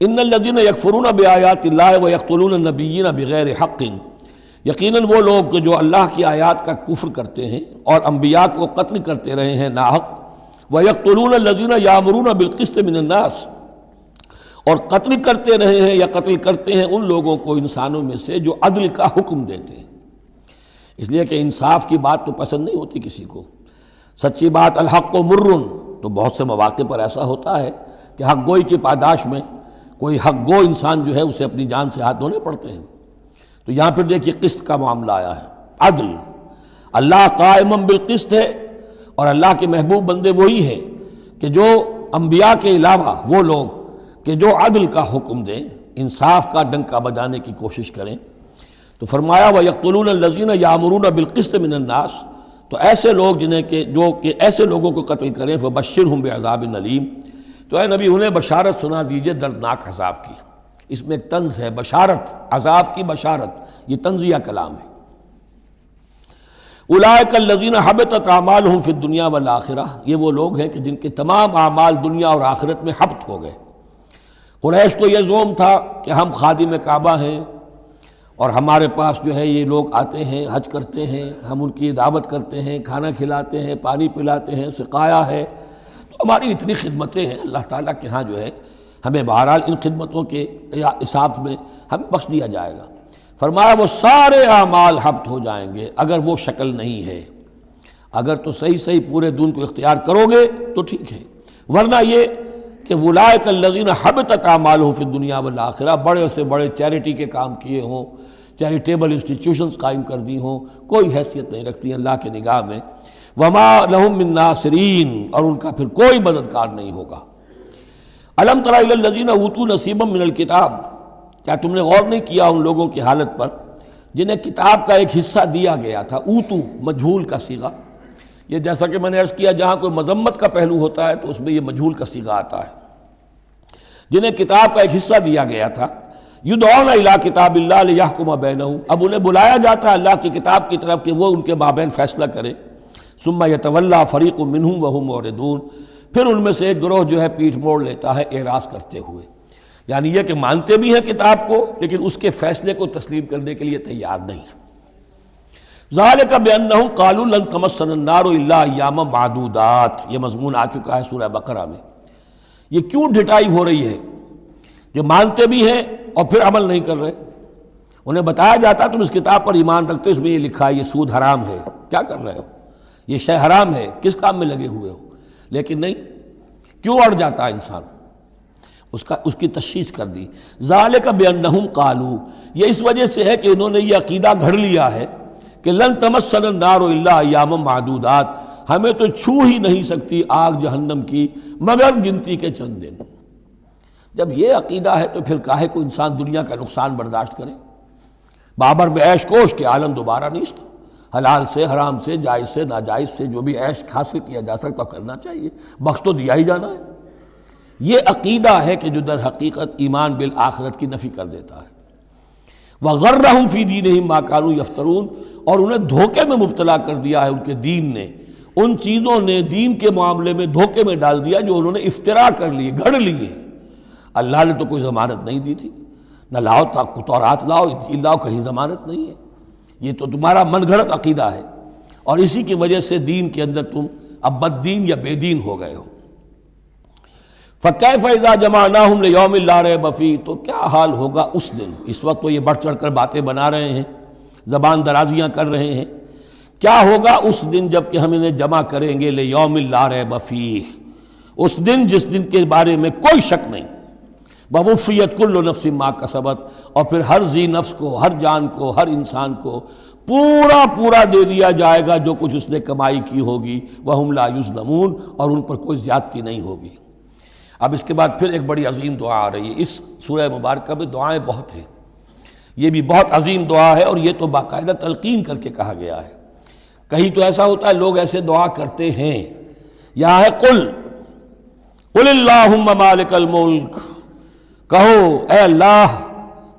ان الذین یکفرون بآیات اللہ ویقتلون النبیین بغیر حق، یقیناً وہ لوگ جو اللہ کی آیات کا کفر کرتے ہیں اور انبیاء کو قتل کرتے رہے ہیں ناحق، ویقتلون الذین یامرون بالقسط من الناس، اور قتل کرتے رہے ہیں یا قتل کرتے ہیں ان لوگوں کو انسانوں میں سے جو عدل کا حکم دیتے ہیں۔ اس لیے کہ انصاف کی بات تو پسند نہیں ہوتی کسی کو، سچی بات الحق مر، تو بہت سے مواقع پر ایسا ہوتا ہے کہ حق گوئی کی پاداش میں کوئی حق گو انسان جو ہے اسے اپنی جان سے ہاتھ دھونے پڑتے ہیں۔ تو یہاں پھر دیکھیے قسط کا معاملہ آیا ہے، عدل۔ اللہ قائم بالقسط ہے، اور اللہ کے محبوب بندے وہی ہیں کہ جو انبیاء کے علاوہ وہ لوگ کہ جو عدل کا حکم دیں، انصاف کا ڈنکا بجانے کی کوشش کریں۔ تو فرمایا وَيَقْتُلُونَ الَّذِينَ يَأْمُرُونَ بِالْقِسْطِ مِنَ النَّاسِ، تو ایسے لوگ جنہیں کہ جو کہ ایسے لوگوں کو قتل کریں فَبَشِّرْهُمْ بِعَذَابٍ أَلِيمٍ، تو اے نبی انہیں بشارت سنا دیجئے دردناک عذاب کی۔ اس میں ایک طنز ہے، بشارت، عذاب کی بشارت، یہ طنزیہ کلام ہے۔ اولئک الذین حبطت اعمالہم فی الدنیا والآخرہ، یہ وہ لوگ ہیں کہ جن کے تمام اعمال دنیا اور آخرت میں حبط ہو گئے۔ قریش کو یہ زوم تھا کہ ہم خادم کعبہ ہیں اور ہمارے پاس جو ہے یہ لوگ آتے ہیں، حج کرتے ہیں، ہم ان کی دعوت کرتے ہیں، کھانا کھلاتے ہیں، پانی پلاتے ہیں، سقایا ہے، تو ہماری اتنی خدمتیں ہیں، اللہ تعالیٰ کے ہاں جو ہے ہمیں بہرحال ان خدمتوں کے حساب میں ہمیں بخش دیا جائے گا۔ فرمایا وہ سارے اعمال حبط ہو جائیں گے اگر وہ شکل نہیں ہے۔ اگر تو صحیح پورے دین کو اختیار کرو گے تو ٹھیک ہے، ورنہ یہ کہ اولئک الذین حبطت اعمالہم فی الدنیا والآخرہ، بڑے سے بڑے چیریٹی کے کام کیے ہوں، چیریٹیبل انسٹیٹیوشنز قائم کر دی ہوں، کوئی حیثیت نہیں رکھتی اللہ کے نگاہ میں۔ وما لہم من ناصرین، اور ان کا پھر کوئی مددگار نہیں ہوگا۔ الم تر الی الذین اوتوا نصیبا من الکتاب، کیا تم نے غور نہیں کیا ان لوگوں کی حالت پر جنہیں کتاب کا ایک حصہ دیا گیا تھا؟ اوتو مجہول کا صیغہ، یہ جیسا کہ میں نے عرض کیا جہاں کوئی مذمت کا پہلو ہوتا ہے تو اس میں یہ مجہول کا صیغہ آتا ہے۔ جنہیں کتاب کا ایک حصہ دیا گیا تھا، یدعون الی کتاب اللہ لیحکم بینہم، اب انہیں بلایا جاتا ہے اللہ کی کتاب کی طرف کہ وہ ان کے مابین فیصلہ کرے۔ ثم یتولی فریق منہم وہم معرضون، پھر ان میں سے ایک گروہ جو ہے پیٹھ موڑ لیتا ہے اعراض کرتے ہوئے، یعنی یہ کہ مانتے بھی ہیں کتاب کو لیکن اس کے فیصلے کو تسلیم کرنے کے لیے تیار نہیں۔ ذالک بانہم قالوا لن تمسنا النار الا ایاما معدودات، یہ مضمون آ چکا ہے سورہ بقرہ میں۔ یہ کیوں ڈھٹائی ہو رہی ہے؟ جو مانتے بھی ہیں اور پھر عمل نہیں کر رہے، انہیں بتایا جاتا تم اس کتاب پر ایمان رکھتے ہو، اس میں یہ لکھا ہے یہ سود حرام ہے، کیا کر رہے ہو، یہ شے حرام ہے، کس کام میں لگے ہوئے ہو؟ لیکن نہیں، کیوں اڑ جاتا ہے انسان؟ اس کی تشخیص کر دی۔ ذالک بانہم قالوا، یہ اس وجہ سے ہے کہ انہوں نے یہ عقیدہ گھڑ لیا ہے کہ لن تمسنا النار الا ایاما معدودات، ہمیں تو چھو ہی نہیں سکتی آگ جہنم کی مگر گنتی کے چند دن۔ جب یہ عقیدہ ہے تو پھر کاہے کو انسان دنیا کا نقصان برداشت کرے؟ بابر بے عیش کوش کے عالم دوبارہ نیست، حلال سے حرام سے جائز سے ناجائز سے جو بھی عیش حاصل کیا جا سکتا کرنا چاہیے، بخش تو دیا ہی جانا ہے۔ یہ عقیدہ ہے کہ جو در حقیقت ایمان بالآخرت کی نفی کر دیتا ہے۔ وَغَرَّهُمْ فِي دِينِهِمْ مَا كَانُوا يَفْتَرُونَ، اور انہیں دھوکے میں مبتلا کر دیا ہے ان کے دین نے، ان چیزوں نے دین کے معاملے میں دھوکے میں ڈال دیا جو انہوں نے افترا کر لیے، گھڑ لیے۔ اللہ نے تو کوئی ضمانت نہیں دی تھی، نہ لاؤ تورات لاؤ انجیل لاؤ، کہیں ضمانت نہیں ہے، یہ تو تمہارا من گھڑت عقیدہ ہے، اور اسی کی وجہ سے دین کے اندر تم اب بد دین یا بے دین ہو گئے ہو۔ فَكَيْفَ إِذَا جَمَعْنَاهُمْ لِيَوْمٍ لَا رَيْبَ فِيهِ، تو کیا حال ہوگا اس دن، اس وقت تو یہ بڑھ چڑھ کر باتیں بنا رہے ہیں، زبان درازیاں کر رہے ہیں، کیا ہوگا اس دن جب کہ ہم انہیں جمع کریں گے لِيَوْمٍ لَا رَيْبَ فِيهِ، اس دن جس دن کے بارے میں کوئی شک نہیں۔ وَوُفِّيَتْ كُلُّ نَفْسٍ مَا كَسَبَتْ، اور پھر ہر ذی نفس کو، ہر جان کو، ہر انسان کو پورا دے دیا جائے گا جو کچھ اس نے کمائی کی ہوگی۔ وَهُمْ لَا يُظْلَمُونَ، اور ان پر کوئی زیادتی نہیں ہوگی۔ اب اس کے بعد پھر ایک بڑی عظیم دعا آ رہی ہے۔ اس سورہ مبارکہ میں دعائیں بہت ہیں، یہ بھی بہت عظیم دعا ہے، اور یہ تو باقاعدہ تلقین کر کے کہا گیا ہے۔ کہیں تو ایسا ہوتا ہے لوگ ایسے دعا کرتے ہیں، یہاں ہے قل اللہم مالک الملک، کہو اے اللہ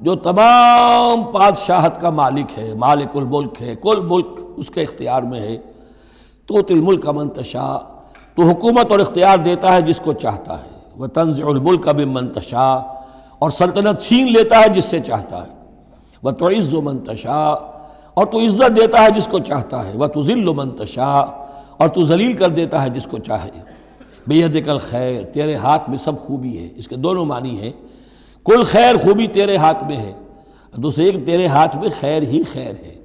جو تمام بادشاہت کا مالک ہے، مالک الملک ہے، کل ملک اس کے اختیار میں ہے، تؤتی الملک من تشاء، تو حکومت اور اختیار دیتا ہے جس کو چاہتا ہے، وتنزع الملک ممن تشاء، اور سلطنت چھین لیتا ہے جس سے چاہتا ہے۔ وَتُعِزُّ مَن تَشَاءُ، اور تو عزت دیتا ہے جس کو چاہتا ہے۔ وَتُذِلُّ مَن تَشَاءُ، اور تو ذلیل کر دیتا ہے جس کو چاہے۔ بِیَدِکَ الْخَیْرُ، تیرے ہاتھ میں سب خوبی ہے۔ اس کے دونوں معنی ہیں، کل خیر خوبی تیرے ہاتھ میں ہے، دوسرے کہ تیرے ہاتھ میں خیر ہی خیر ہے۔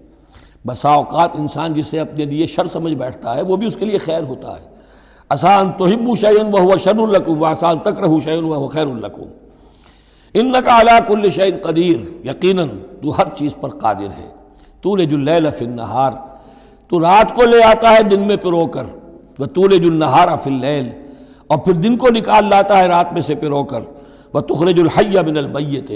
بسا اوقات انسان جسے اپنے لیے شر سمجھ بیٹھتا ہے وہ بھی اس کے لیے خیر ہوتا ہے۔ عسیٰ ان تحبوا شیئا وہو شر لکم وعسیٰ ان تکرہوا شیئا وہو خیر لکم انک علی کل شیء قدیر، یقیناً تو ہر چیز پر قادر ہے۔ تولج اللیل فی النہار، تو رات کو لے آتا ہے دن میں پرو کر، وتولج النہار فی اللیل، اور پھر دن کو نکال لاتا ہے رات میں سے پرو کر، وتخرج الحی من المیت،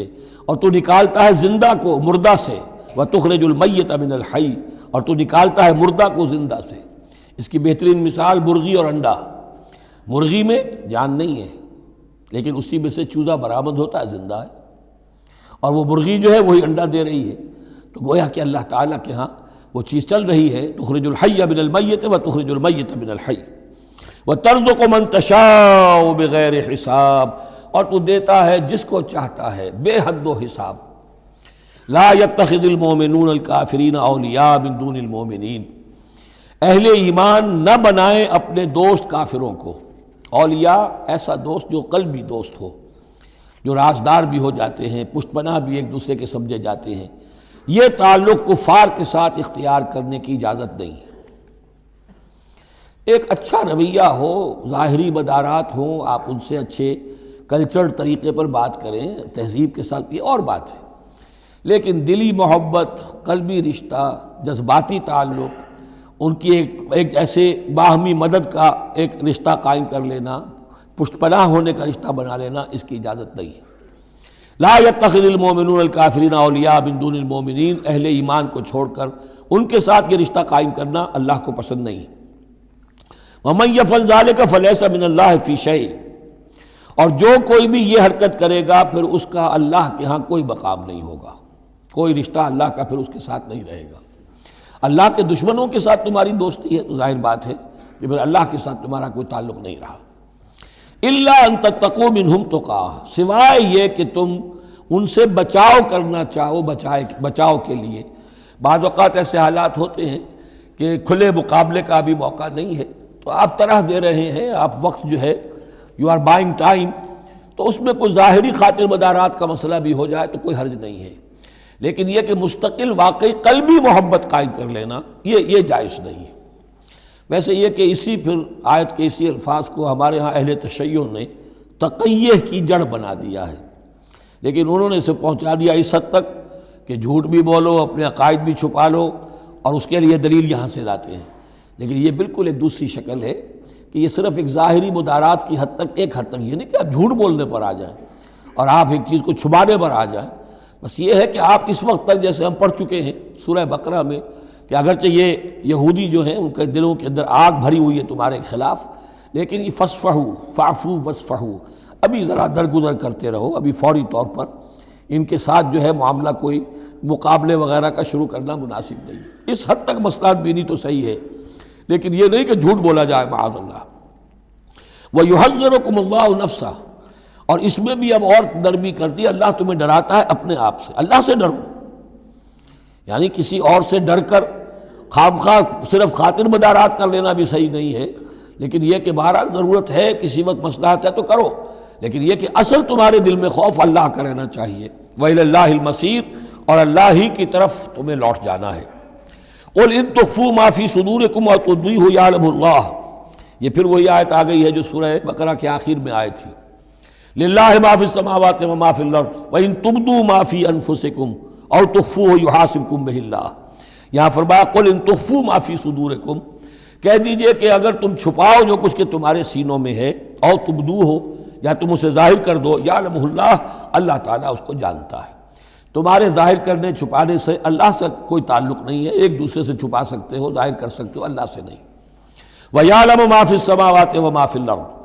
اور تو نکالتا ہے زندہ کو مردہ سے، وتخرج المیت من الحی، اور تو نکالتا ہے مردہ کو زندہ سے۔ اس کی بہترین مثال مرغی اور انڈا۔ مرغی میں جان نہیں ہے لیکن اسی میں سے چوزہ برآمد ہوتا ہے، زندہ ہے، اور وہ مرغی جو ہے وہی انڈا دے رہی ہے۔ تو گویا کہ اللہ تعالیٰ کے ہاں وہ چیز چل رہی ہے، تخرج الحی من المیت وتخرج المیت من الحی وترزق من تشاء بغیر حساب، اور تو دیتا ہے جس کو چاہتا ہے بے حد و حساب۔ لا يتخذ المؤمنون الکافرین اولیاء من دون المؤمنین، اہل ایمان نہ بنائیں اپنے دوست کافروں کو اولیاء، ایسا دوست جو قلبی دوست ہو، جو رازدار بھی ہو جاتے ہیں، پشت پناہ بھی ایک دوسرے کے سمجھے جاتے ہیں۔ یہ تعلق کفار کے ساتھ اختیار کرنے کی اجازت نہیں ہے۔ ایک اچھا رویہ ہو، ظاہری مدارات ہوں، آپ ان سے اچھے کلچرڈ طریقے پر بات کریں، تہذیب کے ساتھ، یہ اور بات ہے، لیکن دلی محبت، قلبی رشتہ، جذباتی تعلق، ان کی ایک ایسے باہمی مدد کا ایک رشتہ قائم کر لینا، پشت پناہ ہونے کا رشتہ بنا لینا، اس کی اجازت نہیں ہے۔ لا يتخذ المؤمنون الکافرین اولیاء من دون المؤمنین، اہل ایمان کو چھوڑ کر ان کے ساتھ یہ رشتہ قائم کرنا اللہ کو پسند نہیں۔ ومن یفعل ذلک فلیس من اللہ فی شیء، اور جو کوئی بھی یہ حرکت کرے گا پھر اس کا اللہ کے ہاں کوئی مقام نہیں ہوگا، کوئی رشتہ اللہ کا پھر اس کے ساتھ نہیں رہے گا۔ اللہ کے دشمنوں کے ساتھ تمہاری دوستی ہے تو ظاہر بات ہے کہ پھر اللہ کے ساتھ تمہارا کوئی تعلق نہیں رہا۔ الا ان تتقوا منہم تقا، سوائے یہ کہ تم ان سے بچاؤ کرنا چاہو، بچاؤ کے لیے۔ بعض اوقات ایسے حالات ہوتے ہیں کہ کھلے مقابلے کا بھی موقع نہیں ہے، تو آپ طرح دے رہے ہیں، آپ وقت جو ہے یو آر بائنگ ٹائم، تو اس میں کوئی ظاہری خاطر مدارات کا مسئلہ بھی ہو جائے تو کوئی حرج نہیں ہے، لیکن یہ کہ مستقل واقعی قلبی محبت قائم کر لینا یہ جائز نہیں ہے۔ ویسے یہ کہ اسی پھر آیت کے اسی الفاظ کو ہمارے ہاں اہل تشیع نے تقیہ کی جڑ بنا دیا ہے، لیکن انہوں نے اسے پہنچا دیا اس حد تک کہ جھوٹ بھی بولو، اپنے عقائد بھی چھپا لو، اور اس کے لیے دلیل یہاں سے لاتے ہیں۔ لیکن یہ بالکل ایک دوسری شکل ہے کہ یہ صرف ایک ظاہری مدارات کی حد تک، ایک حد تک، یہ نہیں کہ آپ جھوٹ بولنے پر آ جائیں اور آپ ایک چیز کو چھپانے پر آ جائیں، بس یہ ہے کہ آپ اس وقت تک، جیسے ہم پڑھ چکے ہیں سورہ بقرہ میں، کہ اگرچہ یہ یہودی جو ہیں ان کے دلوں کے اندر آگ بھری ہوئی ہے تمہارے خلاف، لیکن یہ فاصفحوا فاعفوا واصفحوا، ابھی ذرا درگزر کرتے رہو، ابھی فوری طور پر ان کے ساتھ جو ہے معاملہ کوئی مقابلے وغیرہ کا شروع کرنا مناسب نہیں۔ اس حد تک مسئلہ بینی تو صحیح ہے، لیکن یہ نہیں کہ جھوٹ بولا جائے معاذ اللہ۔ وَيُحَذِّرُكُمُ اللَّهُ نَفْسَهُ، اور اس میں بھی اب اور نرمی کر دی، اللہ تمہیں ڈراتا ہے اپنے آپ سے، اللہ سے ڈرو، یعنی کسی اور سے ڈر کر خواہ صرف خاطر مدارات کر لینا بھی صحیح نہیں ہے، لیکن یہ کہ بہرحال ضرورت ہے، کسی وقت مصلحت ہے تو کرو، لیکن یہ کہ اصل تمہارے دل میں خوف اللہ کا رہنا چاہیے۔ وَإِلَى اللَّهِ الْمَصِيرُ، اور اللہ ہی کی طرف تمہیں لوٹ جانا ہے۔ قُلْ إِن تُخْفُوا مَا فِي صُدُورِكُمْ أَوْ تُبْدُوهُ يَعْلَمُهُ اللَّهُ، یہ پھر وہی آیت آ گئی ہے جو سورہ بقرہ کے آخر میں آئی تھی، لِلَّهِ مَا فِي السَّمَاوَاتِ وَمَا فِي الْأَرْضِ وَإِن تُبْدُوا مَا فِي أَنفُسِكُمْ أَوْ تُخْفُوهُ يُحَاسِبْكُم بِهِ اللَّهُ، یہاں فرمایا قُلْ إِن تُخْفُوا مَا فِي صُدُورِكُمْ، کہہ دیجئے کہ اگر تم چھپاؤ جو کچھ کہ تمہارے سینوں میں ہے، أَوْ تُبْدُوهُ، یا تم اسے ظاہر کر دو، يَعْلَمُهُ اللَّهُ، اللہ تعالیٰ اس کو جانتا ہے۔ تمہارے ظاہر کرنے چھپانے سے اللہ سے کوئی تعلق نہیں ہے، ایک دوسرے سے چھپا سکتے ہو، ظاہر کر سکتے ہو، اللہ سے نہیں۔ وَيَعْلَمُ مَا فِي السَّمَاوَاتِ وَمَا فِي الْأَرْضِ،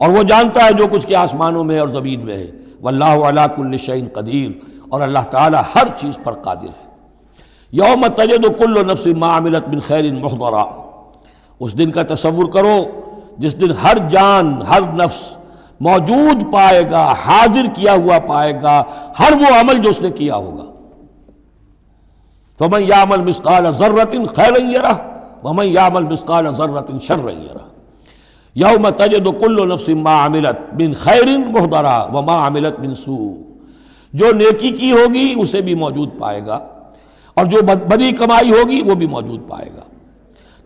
اور وہ جانتا ہے جو کچھ کے آسمانوں میں اور زمین میں ہے۔ وَاللَّهُ عَلَىٰ كُلِّ شَيْءٍ قَدِيرٌ، اور اللہ تعالیٰ ہر چیز پر قادر ہے۔ يَوْمَ تَجِدُ كُلُّ نَفْسٍ مَا عَمِلَتْ مِنْ خَيْرٍ مُحْضَرًا، اس دن کا تصور کرو جس دن ہر جان، ہر نفس موجود پائے گا، حاضر کیا ہوا پائے گا ہر وہ عمل جو اس نے کیا ہوگا۔ فمن یعمل مثقال ذرۃ خیرا یرہ ومن یعمل مثقال ذرۃ شرا یرہ یوم تجد کل نفس ما عملت من خیر محضرا وما عملت من سوء۔ جو نیکی کی ہوگی اسے بھی موجود پائے گا، اور جو بدی کمائی ہوگی وہ بھی موجود پائے گا۔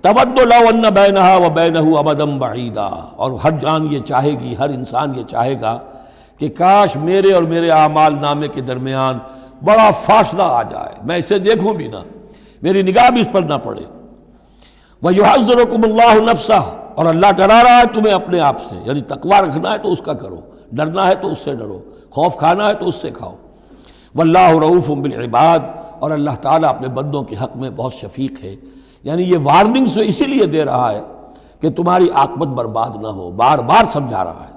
تود لو ان بینہا و بینہ امدا بعیدا، اور ہر جان یہ چاہے گی، ہر انسان یہ چاہے گا کہ کاش میرے اور میرے اعمال نامے کے درمیان بڑا فاصلہ آ جائے، میں اسے دیکھوں بھی نہ، میری نگاہ بھی اس پر نہ پڑے۔ وَيُحَذِّرُكُمُ اللَّهُ نَفْسَهُ، اور اللہ ڈرا رہا ہے تمہیں اپنے آپ سے، یعنی تقویٰ رکھنا ہے تو اس کا کرو، ڈرنا ہے تو اس سے ڈرو، خوف کھانا ہے تو اس سے کھاؤ۔ وَاللَّهُ رَؤُوفٌ بِالْعِبَادِ، اور اللہ تعالیٰ اپنے بندوں کے حق میں بہت شفیق ہے، یعنی یہ وارننگز اسی لیے دے رہا ہے کہ تمہاری عاقبت برباد نہ ہو، بار بار سمجھا رہا ہے۔